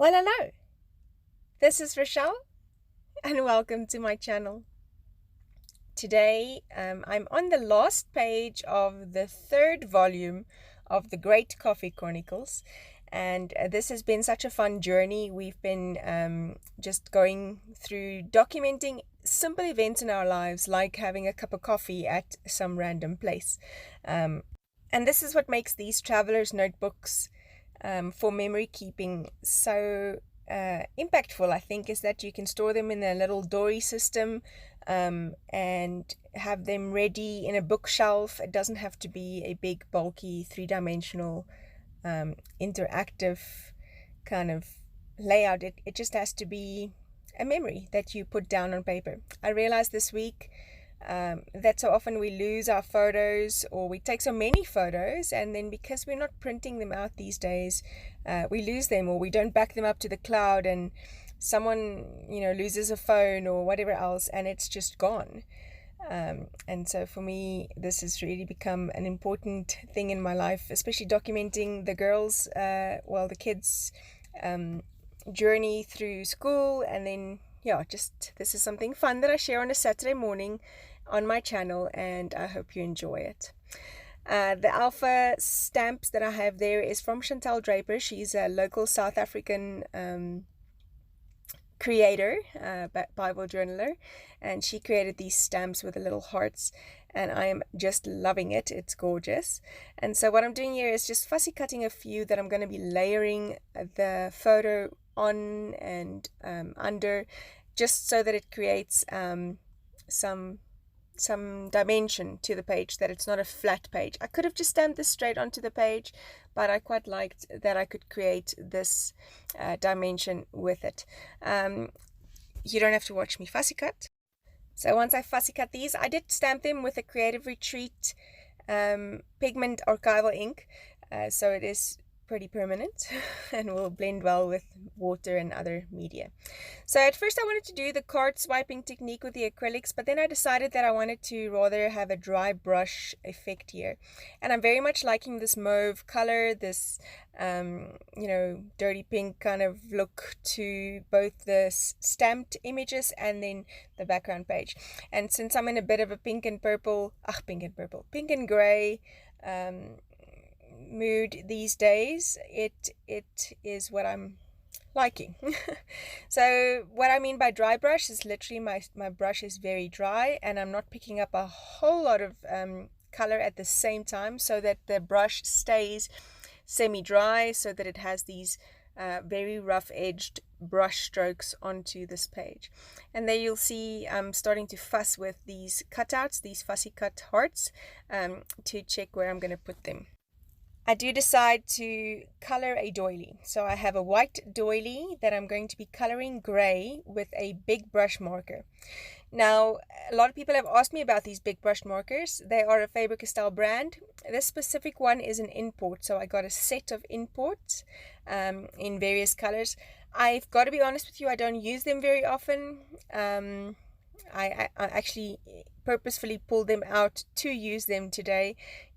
Well, hello. This is Rochelle, and welcome to my channel. Today, I'm on the last page of the third volume of the Great Coffee Chronicles, and this has been such a fun journey. We've been just going through documenting simple events in our lives, like having a cup of coffee at some random place. And this is what makes these traveler's notebooks for memory keeping so impactful, I think, is that you can store them in a little dory system and have them ready in a bookshelf. It doesn't have to be a big, bulky, three-dimensional, interactive kind of layout. It just has to be a memory that you put down on paper. I realized this week that so often we lose our photos, or we take so many photos, and then because we're not printing them out these days, we lose them, or we don't back them up to the cloud, and someone loses a phone or whatever else, and it's just gone. And so for me, this has really become an important thing in my life, especially documenting the girls, the kids' journey through school. And then just this is something fun that I share on a Saturday morning on my channel, and I hope you enjoy it. The alpha stamps that I have there is from Chantal Draper. She's a local South African creator, Bible journaler, and she created these stamps with the little hearts, and I am just loving it. It's gorgeous. And so what I'm doing here is just fussy cutting a few that I'm going to be layering the photo on and under, just so that it creates some dimension to the page, that it's not a flat page. I could have just stamped this straight onto the page, but I quite liked that I could create this dimension with it. You don't have to watch me fussy cut. So once I fussy cut these, I did stamp them with a Creative Retreat pigment archival ink, so it is pretty permanent and will blend well with water and other media. So at first I wanted to do the card swiping technique with the acrylics, but then I decided that I wanted to rather have a dry brush effect here. And I'm very much liking this mauve color, this dirty pink kind of look to both the stamped images and then the background page. And since I'm in a bit of a pink and gray mood these days, it is what I'm liking. So what I mean by dry brush is literally my brush is very dry, and I'm not picking up a whole lot of color at the same time, so that the brush stays semi-dry, so that it has these very rough-edged brush strokes onto this page. And there you'll see I'm starting to fuss with these cutouts, these fussy cut hearts, to check where I'm going to put them. I do decide to color a doily. So I have a white doily that I'm going to be coloring gray with a big brush marker. Now, a lot of people have asked me about these big brush markers. They are a Faber-Castell brand. This specific one is an import, so I got a set of imports in various colors. I've got to be honest with you, I don't use them very often. I actually purposefully pulled them out to use them today,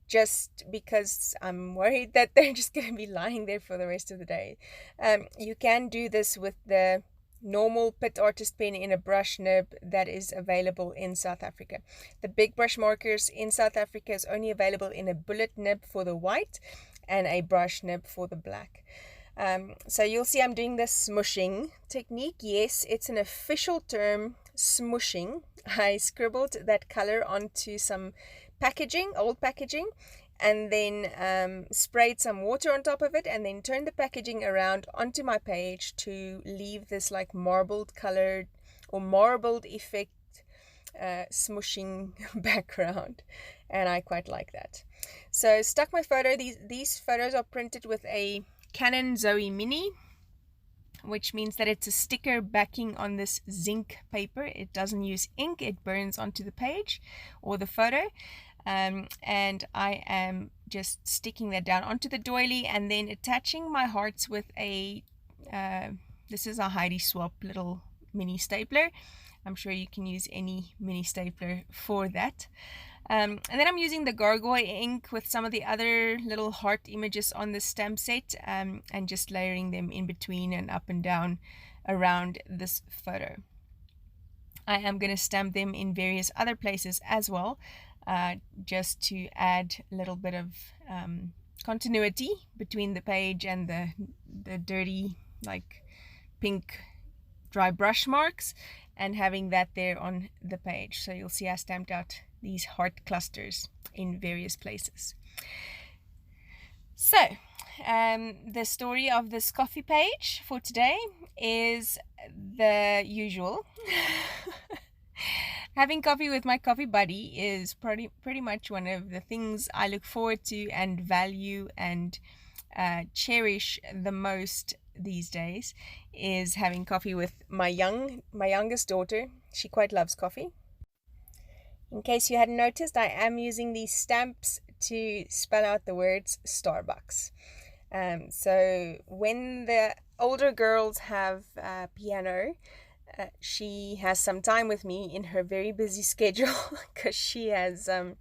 just because I'm worried that they're just going to be lying there for the rest of the day. You can do this with the normal Pitt Artist pen in a brush nib that is available in South Africa. The big brush markers in South Africa is only available in a bullet nib for the white and a brush nib for the black. So you'll see I'm doing the smushing technique. Yes, it's an official term, smushing. I scribbled that color onto some old packaging, and then sprayed some water on top of it, and then turned the packaging around onto my page to leave this like marbled colored or marbled effect smushing background, and I quite like that. So stuck my photo. These photos are printed with a Canon Zoe Mini, which means that it's a sticker backing on this zinc paper. It doesn't use ink, it burns onto the page or the photo. And I am just sticking that down onto the doily, and then attaching my hearts with a this is a Heidi Swap little mini stapler. I'm sure you can use any mini stapler for that. And then I'm using the gargoyle ink with some of the other little heart images on the stamp set, and just layering them in between and up and down around this photo. I am going to stamp them in various other places as well, just to add a little bit of continuity between the page and the dirty, like, pink dry brush marks, and having that there on the page. So you'll see I stamped out these heart clusters in various places. So the story of this coffee page for today is the usual. Having coffee with my coffee buddy is pretty much one of the things I look forward to and value and cherish the most these days, is having coffee with my youngest daughter. She quite loves coffee. In case you hadn't noticed, I am using these stamps to spell out the words Starbucks. So when the older girls have piano, she has some time with me in her very busy schedule, because she has a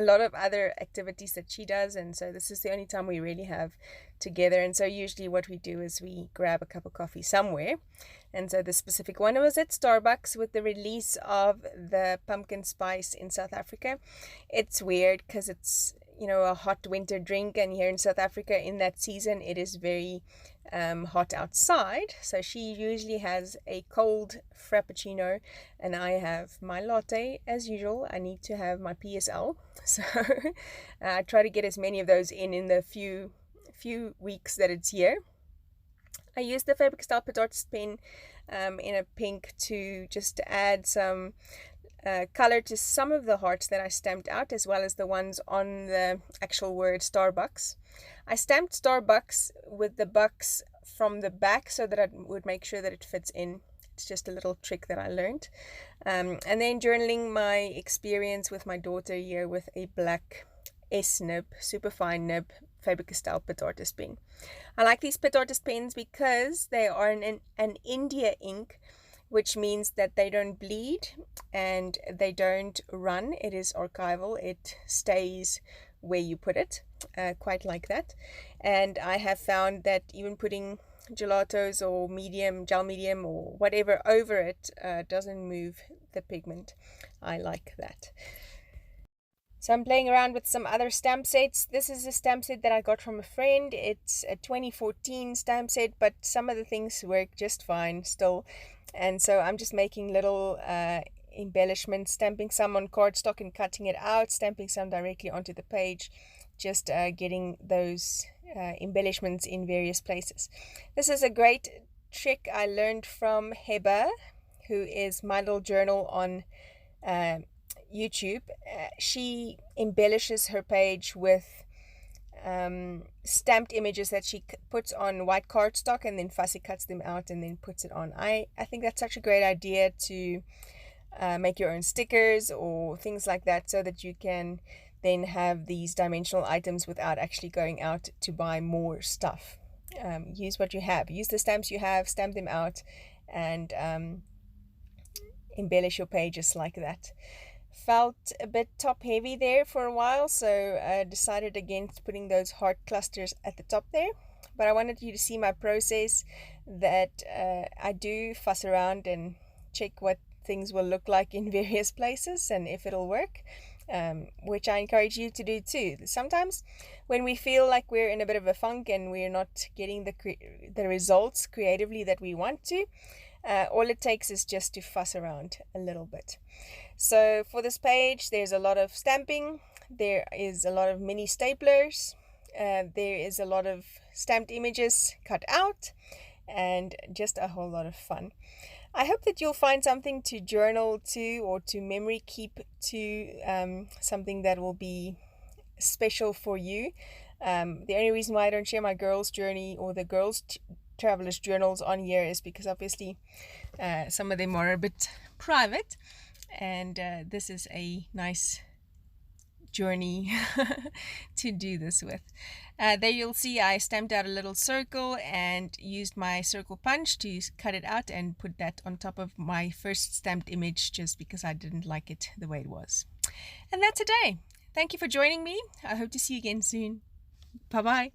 lot of other activities that she does, and so this is the only time we really have together. And so usually what we do is we grab a cup of coffee somewhere, and so the specific one was at Starbucks with the release of the pumpkin spice in South Africa. It's weird because it's, a hot winter drink, and here in South Africa in that season it is very hot outside, so she usually has a cold frappuccino and I have my latte as usual. I need to have my PSL, so I try to get as many of those in the few weeks that it's here. I use the Faber-Castell Artist pen in a pink to just add some color to some of the hearts that I stamped out, as well as the ones on the actual word Starbucks. I stamped Starbucks with the bucks from the back so that I would make sure that it fits in. It's just a little trick that I learned. And then journaling my experience with my daughter here with a black S nib, super fine nib, Faber-Castell Artist pen. I like these Artist pens because they are an India ink, which means that they don't bleed and they don't run. It is archival. It stays where you put it, quite like that. And I have found that even putting gelatos or gel medium or whatever over it doesn't move the pigment. I like that. So I'm playing around with some other stamp sets. This is a stamp set that I got from a friend. It's a 2014 stamp set, but some of the things work just fine still. And so I'm just making little embellishments, stamping some on cardstock and cutting it out, stamping some directly onto the page, just getting those embellishments in various places. This is a great trick I learned from Heba, who is my little journal on YouTube. She embellishes her page with stamped images that she puts on white cardstock and then fussy cuts them out and then puts it on. I think that's such a great idea to make your own stickers or things like that, so that you can then have these dimensional items without actually going out to buy more stuff. Use what you have. Use the stamps you have, stamp them out, and embellish your pages like that. Felt a bit top heavy there for a while, so I decided against putting those heart clusters at the top there. But I wanted you to see my process, that I do fuss around and check what things will look like in various places and if it'll work, which I encourage you to do too. Sometimes when we feel like we're in a bit of a funk and we're not getting the results creatively that we want to, all it takes is just to fuss around a little bit. So for this page, there's a lot of stamping, there is a lot of mini staplers, there is a lot of stamped images cut out, and just a whole lot of fun. I hope that you'll find something to journal to or to memory keep to, something that will be special for you. The only reason why I don't share my girls' journey or the girls' travelers' journals on here is because obviously some of them are a bit private, and this is a nice journey to do this with. There you'll see I stamped out a little circle and used my circle punch to cut it out and put that on top of my first stamped image, just because I didn't like it the way it was. And that's a day. Thank you for joining me. I hope to see you again soon. Bye-bye.